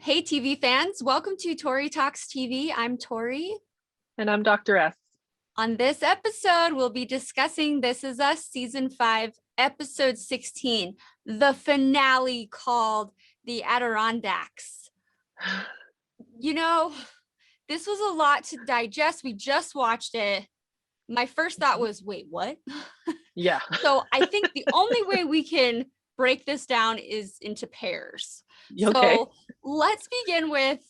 Hey, TV fans, welcome to Tori Talks TV. I'm Tori. And I'm Dr. S. On this episode, we'll be discussing This Is Us Season 5, Episode 16, the finale called The Adirondacks. You know, this was a lot to digest. We just watched it. My first thought was, wait, what? Yeah. So I think the only way we can break this down is into pairs. Okay. So let's begin with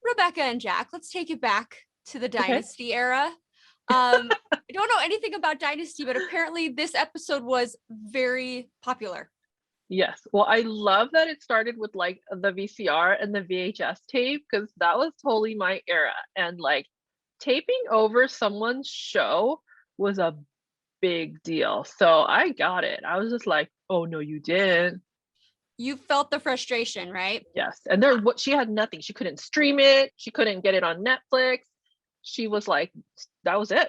Rebecca and Jack. Let's take it back to the Dynasty era. I don't know anything about Dynasty, but apparently this episode was very popular. Yes. Well, I love that it started with like the VCR and the VHS tape, because that was totally my era. And like taping over someone's show was a big deal. So I got it. I was just like, oh no, you didn't. You felt the frustration, right? Yes. And she had nothing. She couldn't stream it. She couldn't get it on Netflix. She was like, that was it.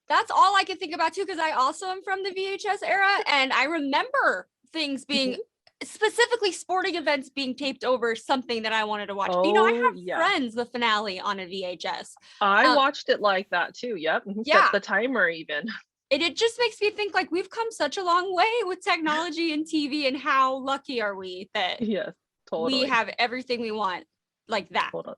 That's all I can think about too, because I also am from the VHS era, and I remember things being specifically sporting events being taped over something that I wanted to watch. Oh, I have Friends, the finale on a VHS. I watched it like that too. Yep. Yeah. Set the timer even. It just makes me think like we've come such a long way with technology and TV, and how lucky are we that yes, totally. we have everything we want like that. Totally.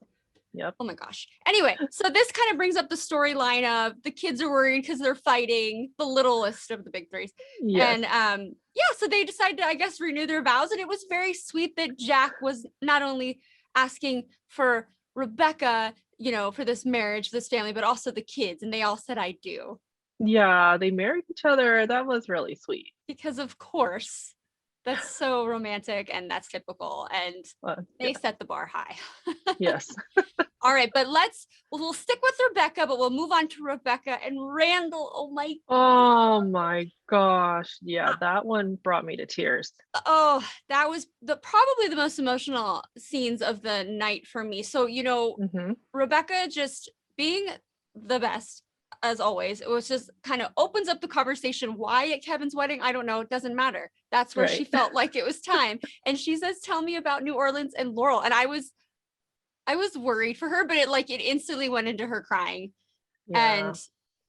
Yep. Oh my gosh. Anyway, so this kind of brings up the storyline of the kids are worried because they're fighting, the littlest of the big threes. Yes. And so they decide to, I guess, renew their vows. And it was very sweet that Jack was not only asking for Rebecca, for this marriage, this family, but also the kids. And they all said, I do. Yeah, they married each other. That was really sweet. Because of course, that's so romantic and that's typical. And they set the bar high. Yes. All right, but we'll stick with Rebecca, but we'll move on to Rebecca and Randall. Oh my gosh. Yeah, that one brought me to tears. Oh, that was probably the most emotional scenes of the night for me. So, Rebecca just being the best, as always. It was just kind of opens up the conversation. Why at Kevin's wedding? I don't know. It doesn't matter. That's where she felt like it was time. And she says, tell me about New Orleans and Laurel. And I was worried for her, but it instantly went into her crying. Yeah. And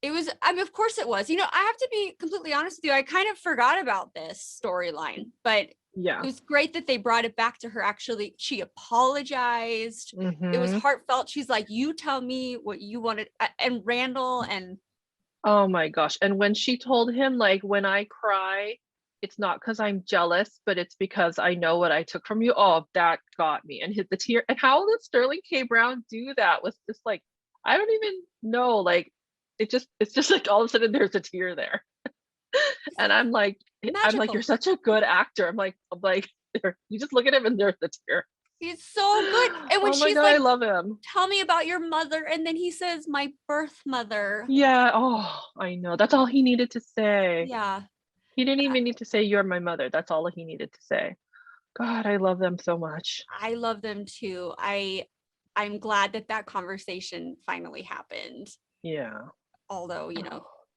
it was, of course it was, I have to be completely honest with you. I kind of forgot about this storyline, but it was great that they brought it back to her. Actually, she apologized. It was heartfelt. She's like, you tell me what you wanted. And Randall and. Oh my gosh. And when she told him, like, when I cry, it's not because I'm jealous, but it's because I know what I took from you. Oh, that got me. And hit the tear. And how did Sterling K. Brown do that? Was just like, I don't even know. Like, it's just like all of a sudden there's a tear there. And I'm like, you're such a good actor. I'm like, you just look at him and there's the tear. He's so good. And when she's God, like, I love him. Tell me about your mother. And then he says, my birth mother. Yeah. Oh, I know. That's all he needed to say. Yeah. He didn't even need to say, you're my mother. That's all he needed to say. God, I love them so much. I love them too. I'm glad that conversation finally happened. Yeah. Although,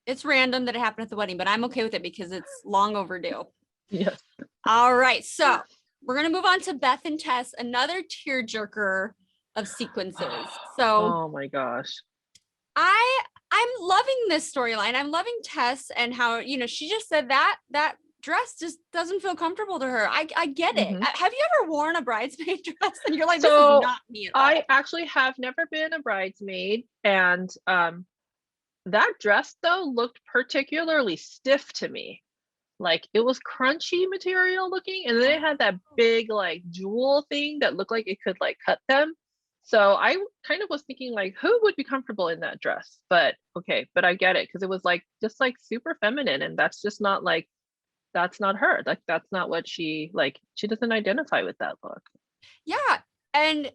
it's random that it happened at the wedding, but I'm okay with it because it's long overdue. Yes. All right. So we're going to move on to Beth and Tess, another tearjerker of sequences. So, oh my gosh. I'm loving this storyline. I'm loving Tess and how, she just said that dress just doesn't feel comfortable to her. I get it. Have you ever worn a bridesmaid dress and you're like, this is not me at all? I actually have never been a bridesmaid. And that dress though looked particularly stiff to me. Like it was crunchy material looking, and then it had that big like jewel thing that looked like it could like cut them. So I kind of was thinking like, who would be comfortable in that dress? But okay, but I get it, because it was like just like super feminine, and that's just not like, that's not her. Like that's not what she doesn't identify with that look. Yeah. And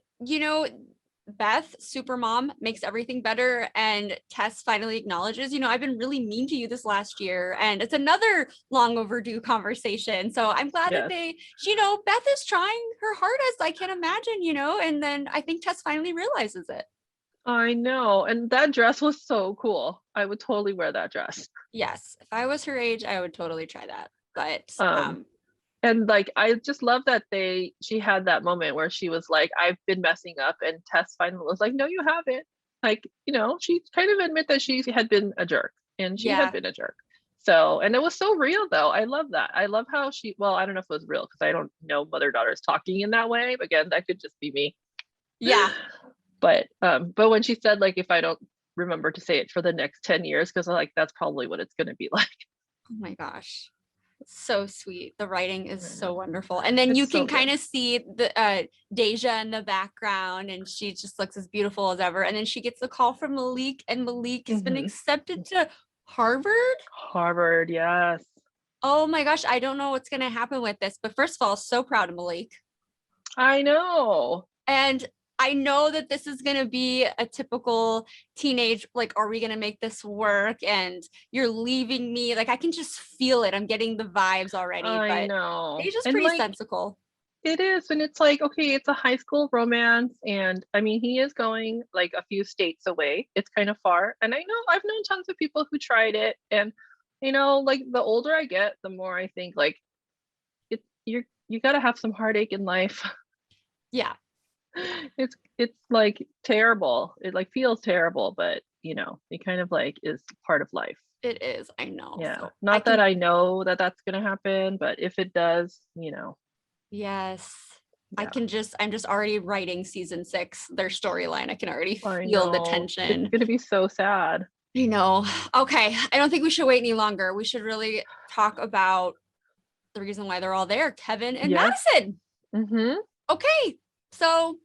Beth, super mom, makes everything better, and Tess finally acknowledges, I've been really mean to you this last year, and it's another long overdue conversation. So I'm glad that Beth is trying her hardest, I can imagine, and then I think Tess finally realizes it. I know. And that dress was so cool. I would totally wear that dress. Yes. If I was her age, I would totally try that. But And like, I just love that she had that moment where she was like, I've been messing up. And Tess finally was like, no, you haven't. Like, she kind of admit that she had been a jerk and she had Yeah. been a jerk. So, and it was so real though. I love that. I love how well, I don't know if it was real because I don't know mother-daughters talking in that way. Again, that could just be me. Yeah. But when she said like, if I don't remember to say it for the next 10 years, because like, that's probably what it's going to be like. Oh my gosh. So sweet. The writing is so wonderful. And then you It's so can kind good. of see the Deja in the background, and she just looks as beautiful as ever. And then she gets a call from Malik, and Malik has been accepted to Harvard. Harvard, yes. Oh my gosh, I don't know what's going to happen with this, but first of all, so proud of Malik. I know. And I know that this is going to be a typical teenage, like, are we going to make this work? And you're leaving me. Like, I can just feel it. I'm getting the vibes already. I But know. Asia's And pretty like, sensical. it is. And it's like, okay, it's a high school romance. And I mean, he is going like a few states away. It's kind of far. And I know I've known tons of people who tried it. And, like the older I get, the more I think like you got to have some heartache in life. Yeah. It's like terrible. It like feels terrible, but it kind of like is part of life. It is. I know. Yeah. So Not that I know that that's going to happen, but if it does, yes. yeah. I'm just already writing season 6, their storyline. I can already I feel the know. tension. It's going to be so sad. I know. Okay. I don't think we should wait any longer. We should really talk about the reason why they're all there, Kevin and Madison. Okay. So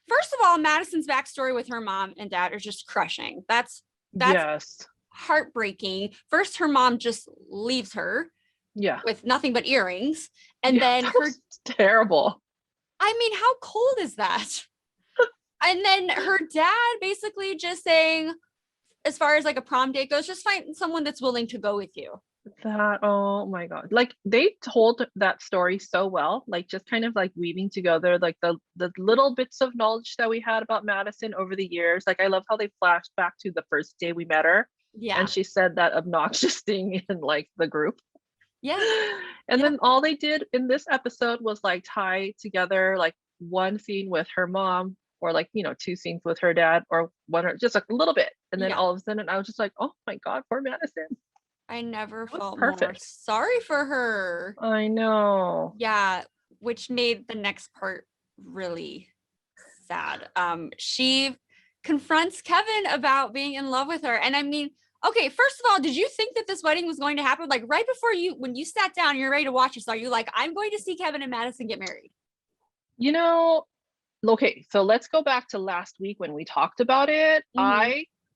first of all, Madison's backstory with her mom and dad are just crushing. That's yes, heartbreaking. First, her mom just leaves her with nothing but earrings. And then terrible. I mean, how cold is that? And then her dad basically just saying, as far as like a prom date goes, just find someone that's willing to go with you. Oh my God. Like they told that story so well, like just kind of like weaving together like the little bits of knowledge that we had about Madison over the years. Like I love how they flashed back to the first day we met her. Yeah. And she said that obnoxious thing in like the group. Yeah. And then all they did in this episode was like tie together like one scene with her mom, or like, 2 scenes with her dad, or one, or just like a little bit. And then all of a sudden I was just like, oh my God, poor Madison. I never felt more sorry for her. I know. Yeah, which made the next part really sad. She confronts Kevin about being in love with her. And I mean, okay, first of all, did you think that this wedding was going to happen? Like right before when you sat down, you're ready to watch this, are you like, I'm going to see Kevin and Madison get married? Okay, so let's go back to last week when we talked about it.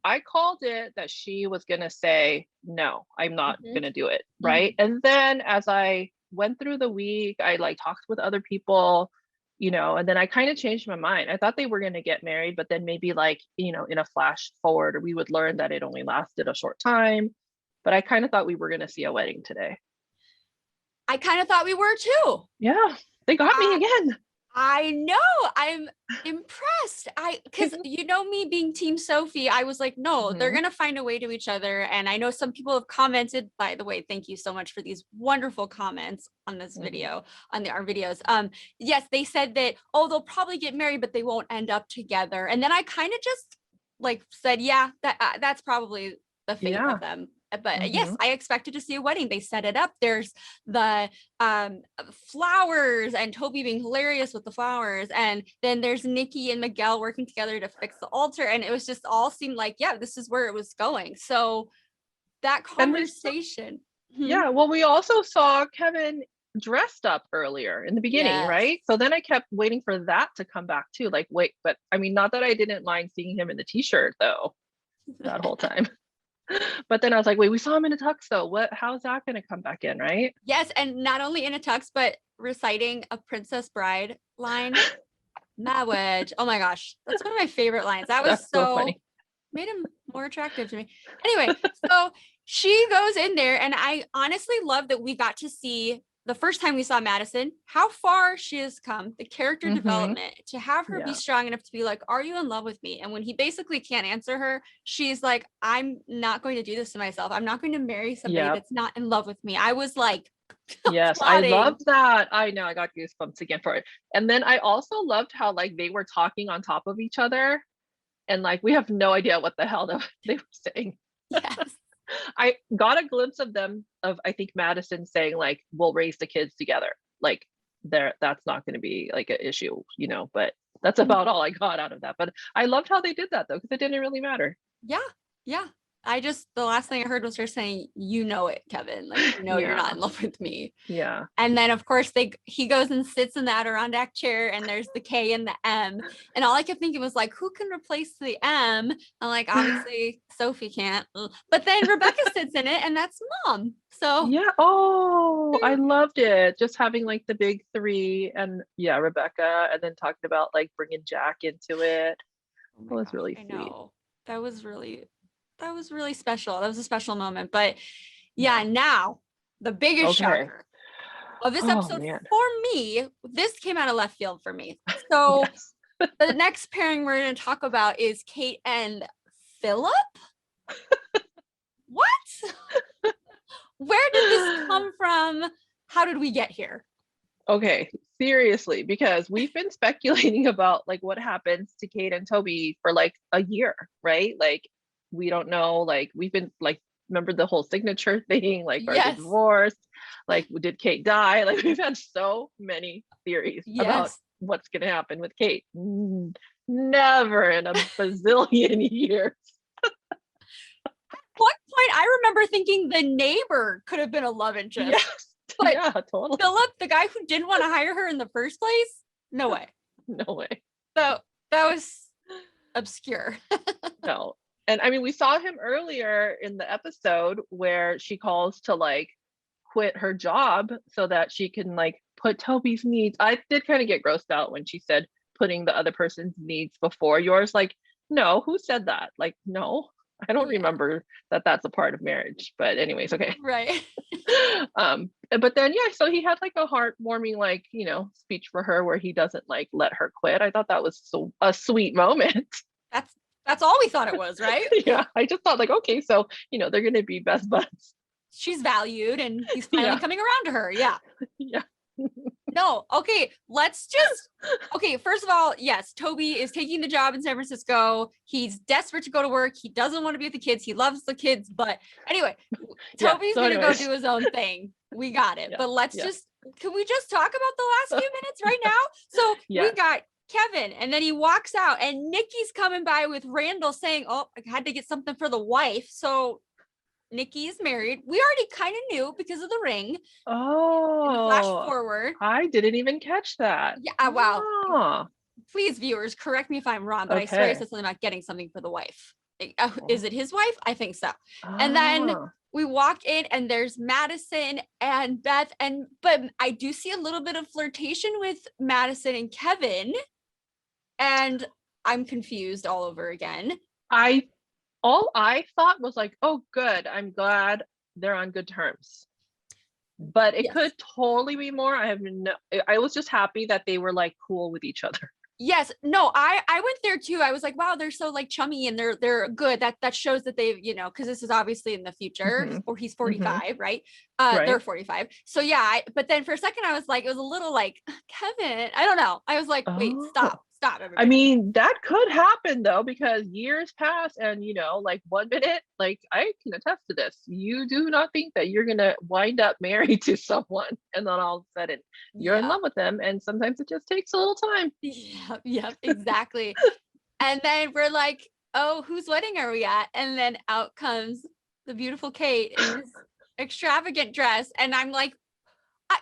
I called it that she was going to say, no, I'm not going to do it. Right. And then as I went through the week, I like talked with other people, and then I kind of changed my mind. I thought they were going to get married, but then maybe like, in a flash forward, we would learn that it only lasted a short time. But I kind of thought we were going to see a wedding today. I kind of thought we were too. Yeah. They got me again. I know. I'm impressed. Because me being Team Sophie, I was like, no, they're going to find a way to each other. And I know some people have commented, by the way, thank you so much for these wonderful comments on this video, on our videos. Yes, they said that, they'll probably get married, but they won't end up together. And then I kind of just like said, yeah, that's probably the fate of them. But yes, I expected to see a wedding. They set it up. There's the flowers and Toby being hilarious with the flowers. And then there's Nicky and Miguel working together to fix the altar. And it was just all seemed like, yeah, this is where it was going. So that conversation. Yeah. Well, we also saw Kevin dressed up earlier in the beginning, right? So then I kept waiting for that to come back too. Like, wait, but I mean, not that I didn't mind seeing him in the t-shirt though, that whole time. But then I was like, wait, we saw him in a tux though. How's that going to come back in, right? Yes, and not only in a tux, but reciting a Princess Bride line. Marriage. Oh my gosh, that's one of my favorite lines. That was so funny. Made him more attractive to me. Anyway, so she goes in there, and I honestly love that we got to see the first time we saw Madison, how far she has come, the character development, to have her be strong enough to be like, are you in love with me? And when he basically can't answer her, she's like, I'm not going to do this to myself. I'm not going to marry somebody that's not in love with me. I was like, Yes, I loved that. I know, I got goosebumps again for it. And then I also loved how like they were talking on top of each other, and like we have no idea what the hell they were saying. Yes. I got a glimpse of them, of I think Madison saying like, we'll raise the kids together. Like that's not going to be like an issue, you know, but that's about all I got out of that. But I loved how they did that though, because it didn't really matter. Yeah. Yeah. The last thing I heard was her saying, you know it, Kevin, like, you know, you're not in love with me. Yeah. And then of course he goes and sits in the Adirondack chair, and there's the K and the M. And all I kept thinking was like, who can replace the M? I'm like, obviously Sophie can't. But then Rebecca sits in it, and that's Mom. So yeah. Oh, I loved it. Just having like the big three, and yeah, Rebecca, and then talking about like bringing Jack into it. That was really sweet. I know. That was really special. That was a special moment. But yeah, now the biggest shocker of this episode for me, this came out of left field for me. So the next pairing we're going to talk about is Kate and Philip. What? Where did this come from? How did we get here? Okay, seriously, because we've been speculating about like what happens to Kate and Toby for like a year, right? Like we don't know, like we've been like, remember the whole signature thing, like are they divorced, like did Kate die? Like we've had so many theories about what's going to happen with Kate. Never in a bazillion years. At one point I remember thinking the neighbor could have been a love interest. Yes. But yeah, totally. Philip, the guy who didn't want to hire her in the first place, no way. No way. So that was obscure. No. And I mean, we saw him earlier in the episode where she calls to like quit her job so that she can like put Toby's needs. I did kind of get grossed out when she said putting the other person's needs before yours. Like, no, who said that? Like, no, I don't remember that that's a part of marriage. But anyways, okay. Right. But then so he had like a heartwarming like, you know, speech for her where he doesn't like let her quit. I thought that was a sweet moment. That's all we thought it was, right? Yeah, I just thought like, okay, so you know they're gonna be best buds. She's valued, and he's finally coming around to her. Yeah. Yeah. No, okay, first of all, yes, Toby is taking the job in San Francisco. He's desperate to go to work. He doesn't want to be with the kids. He loves the kids, but anyway, Toby's gonna go do his own thing. We got it. But can we just talk about the last few minutes right now? So we got Kevin, and then he walks out, and Nicky's coming by with Randall saying, oh, I had to get something for the wife. So Nicky is married. We already kind of knew because of the ring. Oh, flash forward. I didn't even catch that. Yeah, wow. Oh. Please, viewers, correct me if I'm wrong, but I swear he said something about getting something for the wife. Is it his wife? I think so. And then we walk in, and there's Madison and Beth, but I do see a little bit of flirtation with Madison and Kevin, and I'm confused all over again. All I thought was like, oh, good. I'm glad they're on good terms. But it could totally be more. I was just happy that they were like cool with each other. Yes. No, I went there too. I was like, wow, they're so like chummy, and they're good. That shows that they've, you know, because this is obviously in the future, or he's 45, right? They're 45. So yeah, but then for a second I was like, it was a little like, Kevin, I don't know. I was like, wait, stop, everybody. I mean, that could happen though, because years pass, and you know, like 1 minute, like I can attest to this. You do not think that you're gonna wind up married to someone, and then all of a sudden you're in love with them, and sometimes it just takes a little time. Yep, exactly. And then we're like, oh, whose wedding are we at? And then out comes the beautiful Kate in this extravagant dress, and I'm like,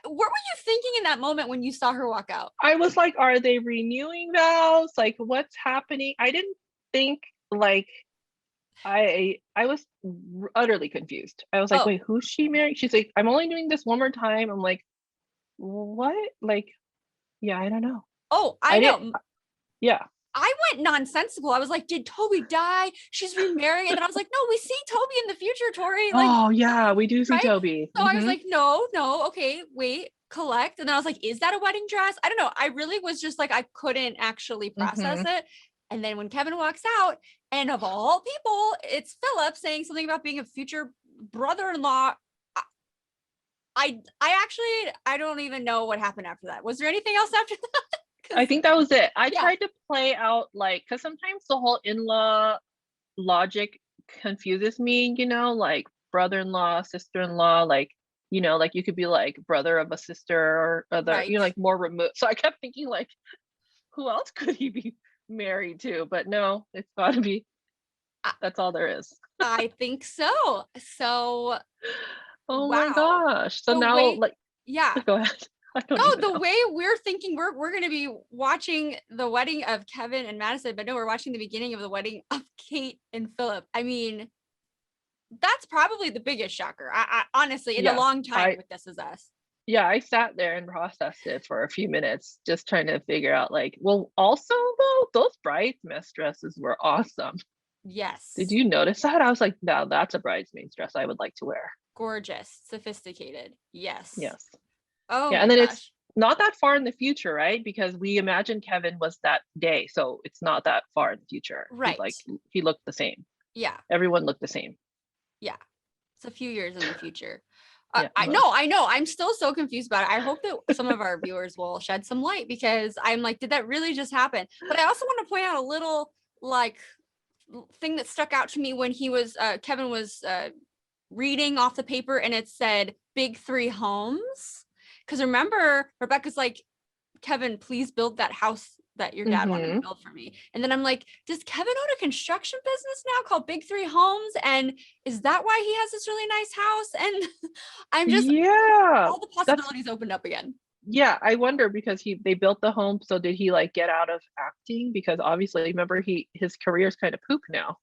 what were you thinking in that moment when you saw her walk out? I was like, are they renewing vows? Like, what's happening? I didn't think like, I was utterly confused. I was like, wait, who's she marrying? She's like, I'm only doing this one more time. I'm like, what? Like, yeah, I don't know. Oh, I know. Yeah. I went nonsensical. I was like, did Toby die? She's remarrying. And then I was like, no, we see Toby in the future, Tori. Like, oh yeah, we do see Toby. So I was like, no, okay, wait, collect. And then I was like, is that a wedding dress? I don't know. I really was just like, I couldn't actually process it. And then when Kevin walks out, and of all people, it's Philip saying something about being a future brother-in-law. I actually, I don't even know what happened after that. Was there anything else after that? I think that was it. I tried to play out like, because sometimes the whole in-law logic confuses me, like brother-in-law, sister-in-law, like, like you could be like brother of a sister or other, Right. like more remote. So I kept thinking like, who else could he be married to? But no, it's got to be, that's all there is. I think so. So, Oh my wow. gosh. So The now, way, like, yeah. go ahead. I don't No, even the know. way we're thinking, we're going to be watching the wedding of Kevin and Madison, but no, we're watching the beginning of the wedding of Kate and Philip. I mean, that's probably the biggest shocker. I honestly, in a long time with This Is Us. Yeah, I sat there and processed it for a few minutes, just trying to figure out like, well, also though, those bridesmaid dresses were awesome. Yes. Did you notice that? I was like, no, that's a bridesmaid's dress I would like to wear. Gorgeous, sophisticated. Yes. Yes. Oh yeah, my and then gosh. it's not that far in the future, right? Because we imagine Kevin was that day, so it's not that far in the future. Right. He looked the same. Yeah. Everyone looked the same. Yeah. It's a few years in the future. Yeah, I know. I'm still so confused about it. I hope that some of our viewers will shed some light, because I'm like, did that really just happen? But I also want to point out a little like thing that stuck out to me when he was Kevin was reading off the paper and it said big 3 homes. Because remember, Rebecca's like, Kevin, please build that house that your dad wanted to build for me. And then I'm like, does Kevin own a construction business now called Big 3 Homes? And is that why he has this really nice house? And I'm just, all the possibilities opened up again. Yeah, I wonder, because they built the home. So did he like get out of acting? Because obviously, remember, his career is kind of poop now.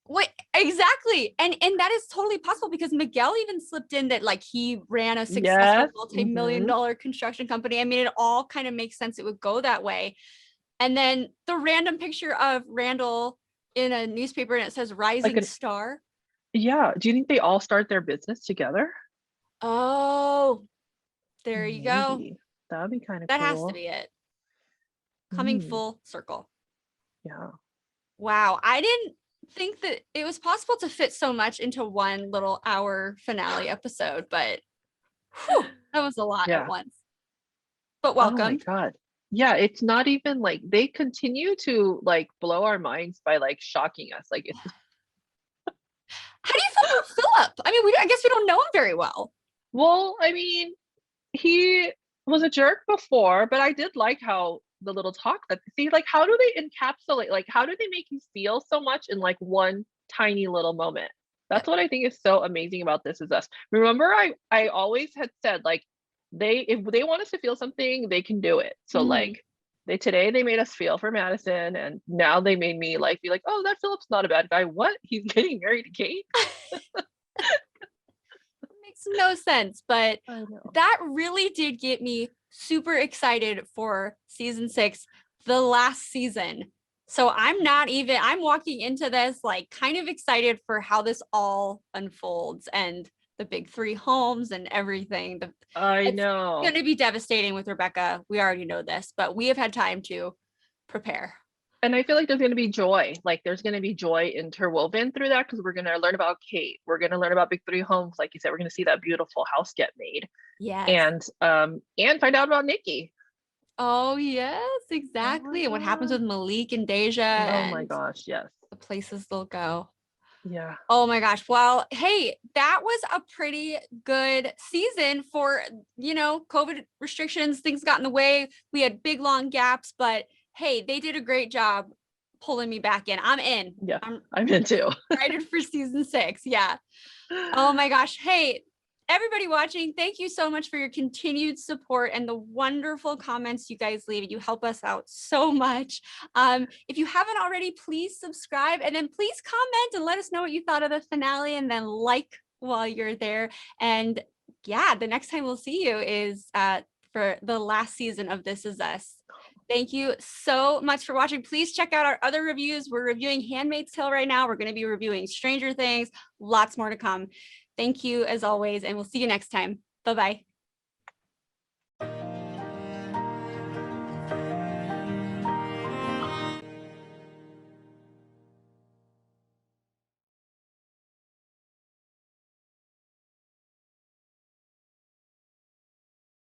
Wait, exactly. And that is totally possible, because Miguel even slipped in that like he ran a successful multi-million-dollar construction company. I mean, it all kind of makes sense it would go that way. And then the random picture of Randall in a newspaper and it says rising star. Yeah. Do you think they all start their business together? Oh, there you go. That'd be kind of cool. That has to be it. Coming full circle. Yeah. Wow. I didn't think that it was possible to fit so much into one little hour finale episode, but whew, that was a lot at once. But welcome. Oh my God. Yeah, it's not even like they continue to like blow our minds by like shocking us. Like, it's... How do you feel about Philip? I mean, I guess we don't know him very well. Well, I mean, he was a jerk before, but I did like how the little talk that like, how do they encapsulate, like, how do they make you feel so much in like one tiny little moment? That's what I think is so amazing about This Is Us. Remember, I always had said like, if they want us to feel something, they can do it. So like today they made us feel for Madison, and now they made me like be like, oh, that Philip's not a bad guy. What? He's getting married to Kate? Makes no sense, but that really did get me super excited for season 6, the last season. So I'm walking into this like kind of excited for how this all unfolds, and the big 3 homes and everything. It's going to be devastating with Rebecca. We already know this, but we have had time to prepare. And I feel like there's going to be joy. Like, there's going to be joy interwoven through that, because we're going to learn about Kate. We're going to learn about big 3 homes. Like you said, we're going to see that beautiful house get made. Yes. And find out about Nicky. Oh yes, exactly. And what happens with Malik and Deja. Oh my gosh, yes. The places they'll go. Yeah. Oh my gosh. Well, hey, that was a pretty good season for, COVID restrictions. Things got in the way. We had big, long gaps, but hey, they did a great job pulling me back in. I'm in. Yeah, I'm in too. Excited for season 6. Yeah. Oh my gosh. Hey, everybody watching, thank you so much for your continued support and the wonderful comments you guys leave. You help us out so much. If you haven't already, please subscribe, and then please comment and let us know what you thought of the finale, and then like while you're there. And yeah, the next time we'll see you is for the last season of This Is Us. Thank you so much for watching. Please check out our other reviews. We're reviewing Handmaid's Tale right now. We're going to be reviewing Stranger Things. Lots more to come. Thank you as always, and we'll see you next time. Bye-bye.